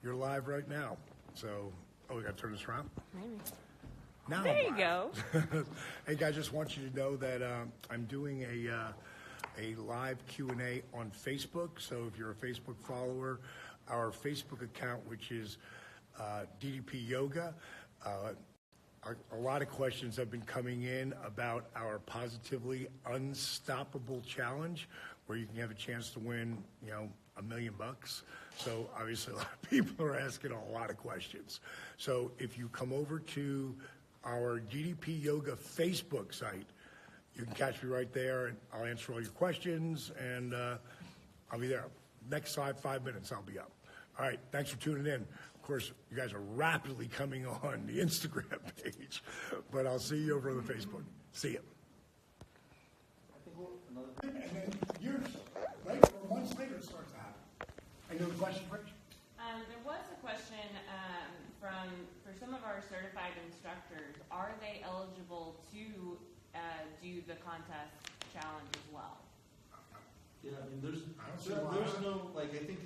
You're live right now. So, we got to turn this around? Maybe. Now There you go. Hey guys, just want you to know that I'm doing a live Q&A on Facebook. So if you're a Facebook follower, our Facebook account, which is DDP Yoga, a lot of questions have been coming in about our Positively Unstoppable Challenge, where you can have a chance to win, $1 million. So obviously a lot of people are asking a lot of questions. So if you come over to our DDP Yoga Facebook site, you can catch me right there, and I'll answer all your questions, and I'll be there. Next 5 minutes, I'll be up. All right, thanks for tuning in. Of course, you guys are rapidly coming on the Instagram page, but I'll see you over on the Facebook. See you. And then years later, or months later, it starts to happen. Any other questions, Rich? There was a question for some of our certified instructors. Are they eligible to do the contest challenge as well? Yeah, I mean, there's no, I think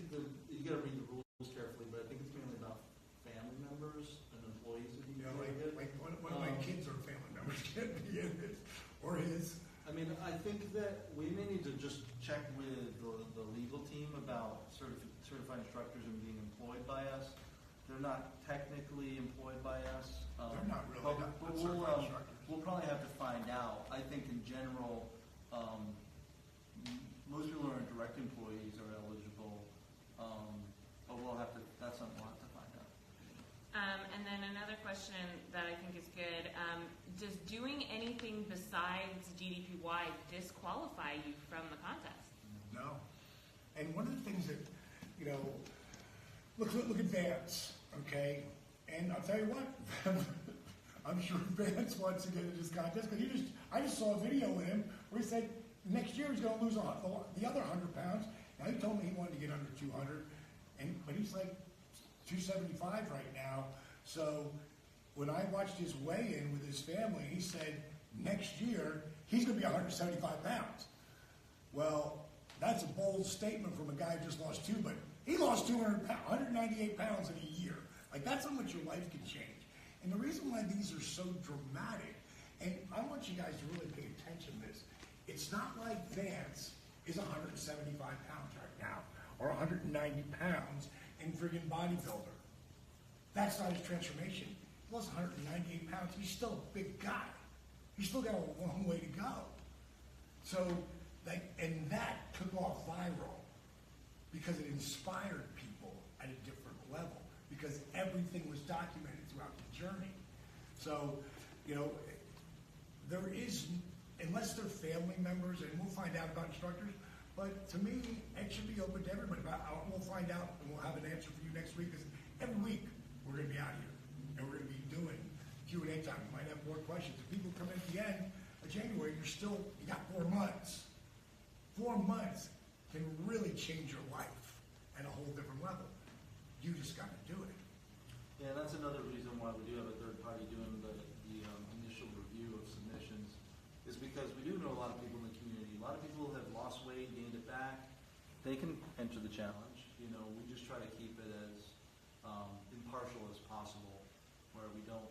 you got to read the rules carefully, but I think it's mainly about family members and employees of DDP. One of my kids or family members can't be in it, or his. I mean, I think that we may need to just check with the legal team about certified instructors and being employed by us. They're not technically employed by us. They're not really. But we'll probably have to find out. I think in general, most people who are direct employees are eligible, but we'll have to. That's something we'll have to find out. And then another question that I think is good: does doing anything besides DDPY disqualify you from the contest? No. And one of the things that, look at Vance, okay? And I'll tell you what, I'm sure Vance wants to get into this contest, but I just saw a video with him where he said next year he's going to lose the other 100 pounds. Now he told me he wanted to get under 200, but he's like 275 right now. So when I watched his weigh-in with his family, he said next year he's going to be 175 pounds. Well, that's a bold statement from a guy who just lost but he lost 200 pounds, 198 pounds in a year. That's how much your life can change. And the reason why these are so dramatic, and I want you guys to really pay attention to this, it's not like Vance is 175 pounds right now, or 190 pounds in friggin' bodybuilder. That's not his transformation. He lost 198 pounds. He's still a big guy. He's still got a long way to go. So, and that took off viral because it inspired people at a different level, because everything was documented throughout the journey. So, there is, unless they're family members, and we'll find out about instructors, but to me, it should be open to everybody. But we'll find out, and we'll have an answer for you next week, because every week we're going to be out here, and we're going to be doing Q&A time. We might have more questions. If people come in at the end of January, you got 4 months. 4 months can really change your life at a whole different level. You just got to do it. Yeah, that's another reason why we do have a third party doing the initial review of submissions, is because we do know a lot of people in the community. A lot of people have lost weight, gained it back. They can enter the challenge. We just try to keep it as impartial as possible, where we don't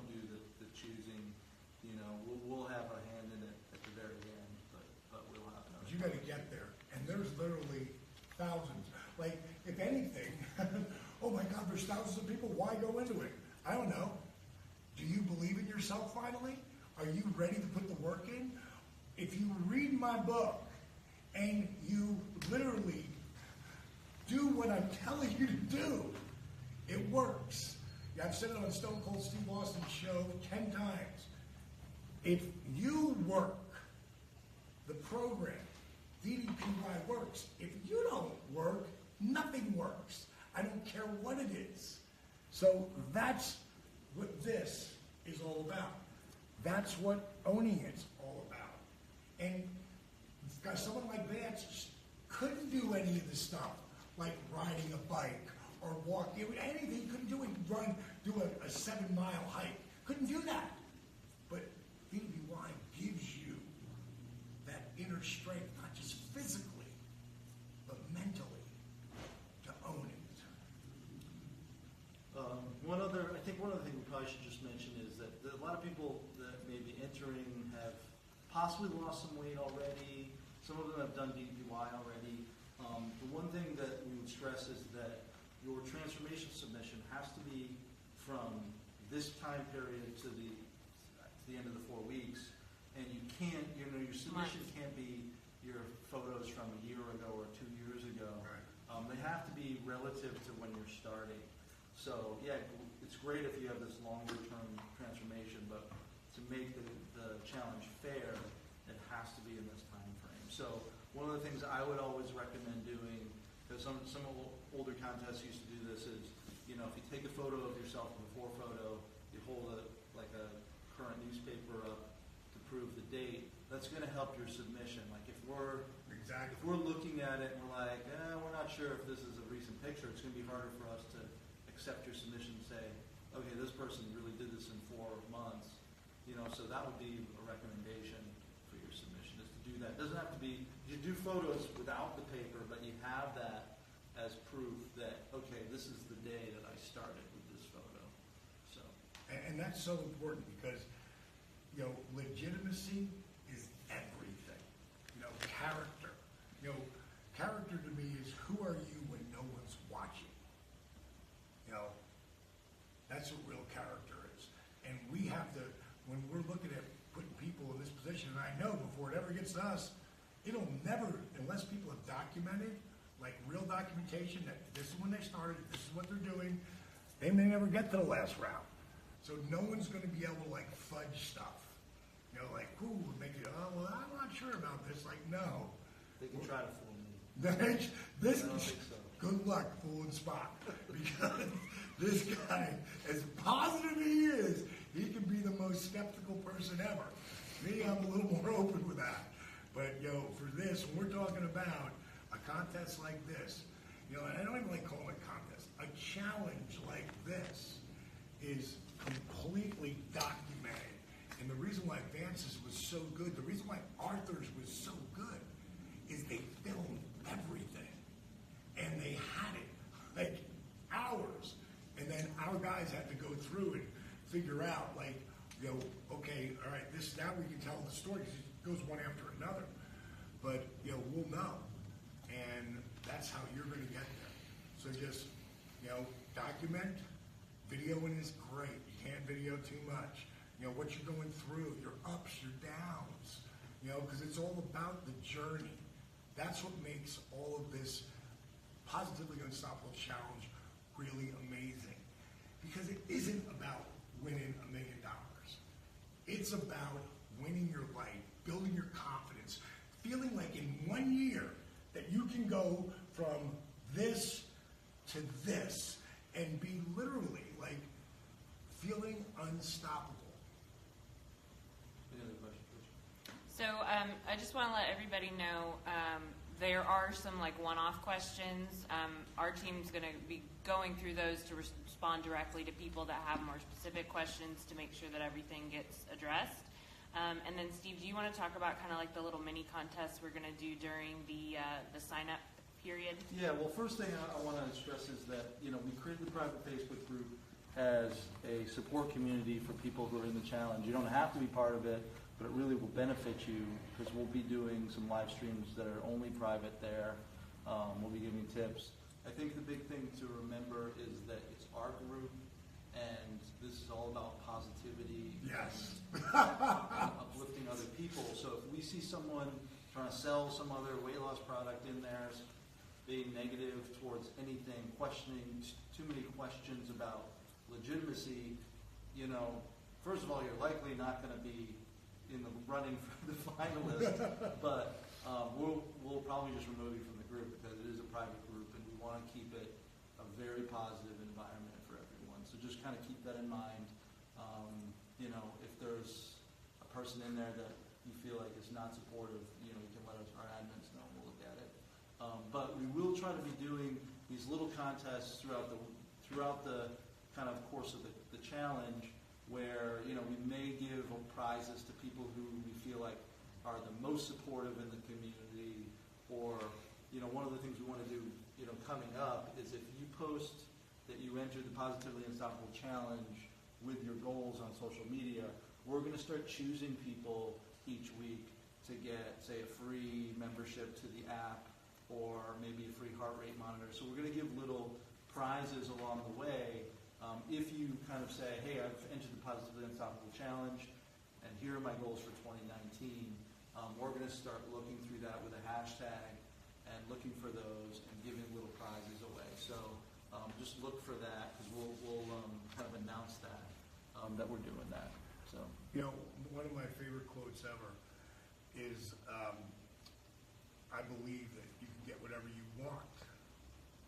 do the choosing. We'll have our hand in it at the very end, but we'll have no. You got to get there, and there's literally thousands. If anything, oh my God, there's thousands of people. Why go into it? I don't know. Do you believe in yourself finally? Are you ready to put the work in? If you read my book and you literally do what I'm telling you to do, it works. I've said it on Stone Cold Steve Austin's show 10 times. If you work the program, DDPY works. If you don't work, nothing works. I don't care what it is. So that's what this is all about. That's what owning it's all about. And someone like Vance couldn't do any of the stuff, like riding a bike or walking, anything. He couldn't do it, do a 7-mile hike. Couldn't do that. But DDPY gives you that inner strength, not just physically, but mentally, to own it. people that may be entering have possibly lost some weight already. Some of them have done DPY already. The one thing that we would stress is that your transformation submission has to be from this time period to the end of the 4 weeks, and you can't, your submission can't be your photos from a year ago or 2 years ago. Right. They have to be relative to when you're starting. So yeah, it's great if you have this longer term transformation, but to make the challenge fair, it has to be in this time frame. So one of the things I would always recommend doing, because some older contests used to do this, is if you take a photo of yourself, a before photo, you hold a current newspaper up to prove the date. That's going to help your submission. Like if we're looking at it and we're like, we're not sure if this is a recent picture, it's going to be harder for us to accept your submission and say, okay, this person really did this in 4 months. So that would be a recommendation for your submission, is to do that. It doesn't have to be, you do photos without the paper, but you have that as proof that, okay, this is the day that I started with this photo. So, And that's so important because, legitimacy is everything. Character. Character to me is who are you when no one's watching? That's what real character is. And we have to, when we're looking at putting people in this position, and I know before it ever gets to us, it'll never, unless people have documented, like real documentation that this is when they started, this is what they're doing, they may never get to the last round. So no one's going to be able to fudge stuff. Make it, well, I'm not sure about this. No. they can try to fool me. This I don't think so. Good luck fooling Spot, because this guy, as positive he is, he can be the most skeptical person ever. Me, I'm a little more open with that. But for this, when we're talking about a contest like this, and I don't even like calling it a contest, a challenge like this is completely documented. And the reason why Vance's was so good, the reason why Arthur's was so good, is they filmed everything. And they had it hours. And then our guys had to go through and figure out okay, all right, now we can tell the story because it goes one after another. But we'll know. And that's how you're going to get there. So just document. Videoing is great. You can't video too much. What you're going through, your ups, your downs, because it's all about the journey. That's what makes all of this Positively Unstoppable Challenge really amazing. Because it isn't about winning $1 million. It's about winning your life, building your confidence, feeling like in 1 year that you can go from this to this and be literally feeling unstoppable. Any other questions? So I just want to let everybody know there are some one-off questions. Our team's going to be going through those to respond directly to people that have more specific questions to make sure that everything gets addressed. And then Steve, do you want to talk about the little mini contests we're going to do during the sign-up period? Yeah, well, first thing I want to stress is that, we created the private Facebook group as a support community for people who are in the challenge. You don't have to be part of it, but it really will benefit you because we'll be doing some live streams that are only private there. We'll be giving tips. I think the big thing to remember is that it's our group, and this is all about positivity. Yes. And uplifting other people. So if we see someone trying to sell some other weight loss product in there, being negative towards anything, questioning too many questions about legitimacy, first of all, you're likely not going to be in the running for the finalist, but we'll probably just remove you from the group because it is a private group and we want to keep it a very positive environment for everyone. So just kind of keep that in mind. If there's a person in there that you feel like is not supportive, you can let our admins know and we'll look at it. But we will try to be doing these little contests throughout the kind of course of the challenge where, we may give prizes to people who we feel like are the most supportive in the community, or, one of the things we want to do, coming up is if you post that you entered the Positively Unstoppable Challenge with your goals on social media, we're going to start choosing people each week to get, say, a free membership to the app or maybe a free heart rate monitor. So we're going to give little prizes along the way. If you kind of say, hey, I've entered the Positively Unstoppable Challenge, and here are my goals for 2019, we're going to start looking through that with a hashtag and looking for those and giving little prizes away. So just look for that, because we'll kind of announce that, that we're doing that. So, You know, one of my favorite quotes ever is, I believe that you can get whatever you want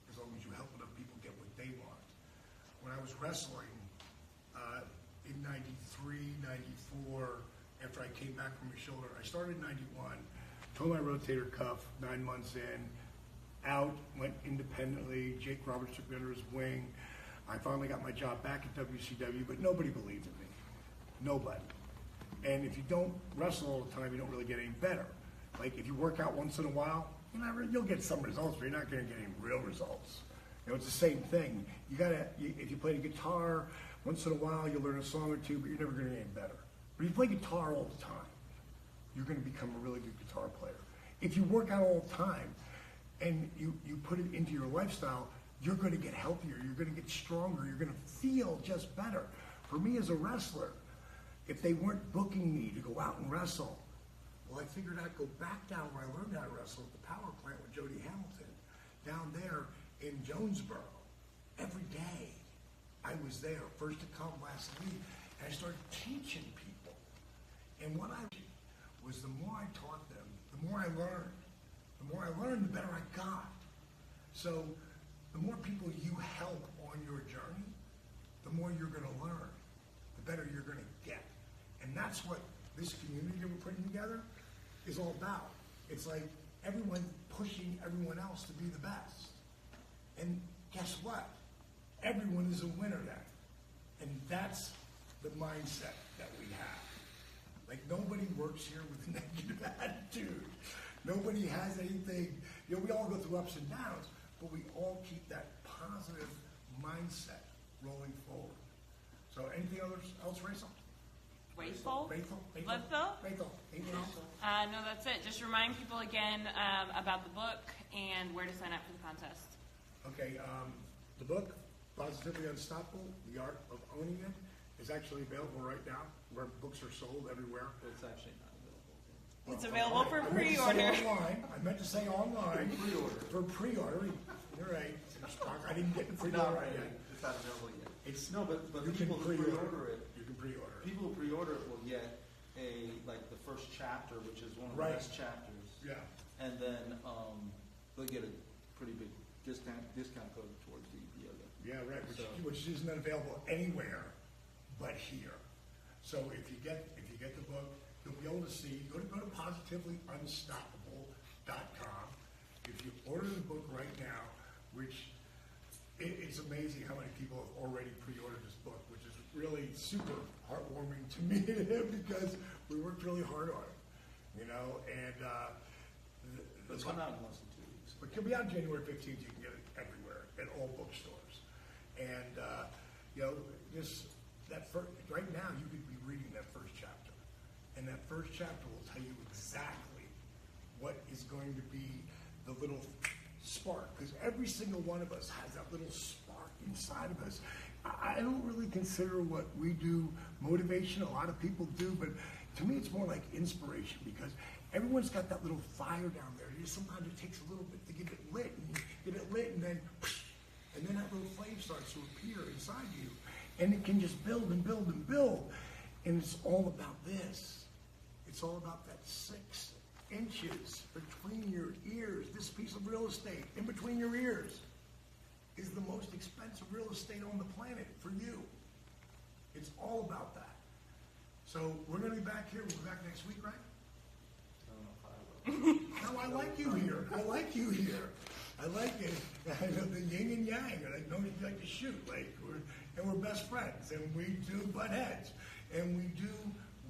as long as you help enough people get what they want. When I was wrestling in 93, 94, after I came back from my shoulder, I started in 91, tore my rotator cuff 9 months in, out, went independently. Jake Roberts took me under his wing. I finally got my job back at WCW, but nobody believed in me. Nobody. And if you don't wrestle all the time, you don't really get any better. Like if you work out once in a while, you'll get some results, but you're not going to get any real results. You know, it's the same thing. If you play the guitar, once in a while you'll learn a song or two, but you're never going to get any better. But if you play guitar all the time, you're going to become a really good guitar player. If you work out all the time and you put it into your lifestyle, you're going to get healthier, you're going to get stronger, you're going to feel just better. For me as a wrestler, if they weren't booking me to go out and wrestle, well, I figured I'd go back down where I learned how to wrestle at the power plant with Jody Hamilton, down there in Jonesboro. Every day I was there, first to come, last to leave, and I started teaching people. And what I did was the more I taught them, the more I learned. The more I learned, the better I got. So the more people you help on your journey, the more you're going to learn, the better you're going to get. And that's what this community that we're putting together is all about. It's like everyone pushing everyone else to be the best. And guess what? Everyone is a winner then. And that's the mindset that we have. Like nobody works here with a negative attitude. Nobody has anything. You know, we all go through ups and downs, but we all keep that positive mindset rolling forward. So anything else, Rachel? Wasteful? Rachel? Anything else? No, that's it. Just remind people again about the book and where to sign up for the contest. Okay, the book, Positively Unstoppable, The Art of Owning It, is actually available right now, where books are sold everywhere. it's actually not available. It's available for I meant to say pre-order. online. I meant to say online. Pre-order. For pre-order. You're right. I didn't get the It's not pre-order right yet. yet. It's not available yet. It's, No, but you can people who pre-order it, You can pre-order. people who pre-order it will get the first chapter, which is one of the Right. best chapters. Yeah. And then they'll get a pretty big discount code towards the other. Yeah, right, So- which isn't available anywhere but here. So if you get the book, you'll be able to see, go to positivelyunstoppable.com. If you order the book right now, which it's amazing how many people have already pre-ordered this book, which is really super heartwarming to me because we worked really hard on it, you know, and It's come out in less than 2 weeks. but it'll be out January 15th. You can get it everywhere at all bookstores. And, you know, right now you could be reading that first chapter. And that first chapter will tell you exactly what is going to be the little spark. Because every single one of us has that little spark inside of us. I don't really consider what we do motivation. A lot of people do. But to me, it's more like inspiration because everyone's got that little fire down there. Sometimes it takes a little bit to get it lit, and you get it lit, and then that little flame starts to appear inside you, and it can just build and build and build. And it's all about this. It's all about that 6 inches between your ears. This piece of real estate in between your ears is the most expensive real estate on the planet for you. It's all about that. So we're going to be back here. We'll be back next week, right? I don't know if I will. No, I like you here. I like you here. I like it. I know the yin and yang. And I know you like to shoot. We're best friends. And we do butt heads. And we do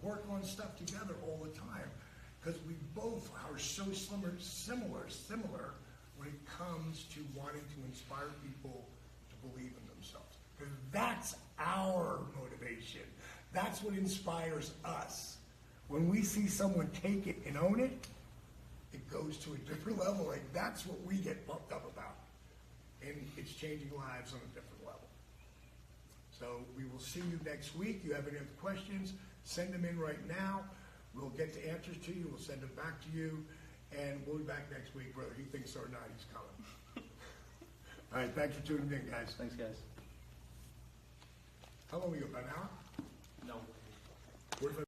work on stuff together all the time. Because we both are so similar when it comes to wanting to inspire people to believe in themselves. Because that's our motivation. That's what inspires us. When we see someone take it and own it, it goes to a different level. Like, that's what we get pumped up about. And it's changing lives on a different level. So we will see you next week. You have any other questions, send them in right now. We'll get the answers to you. We'll send them back to you. And we'll be back next week, whether he thinks so or not, he's coming. All right, thanks for tuning in, guys. Thanks, guys. How long we go, about an hour? No. What if I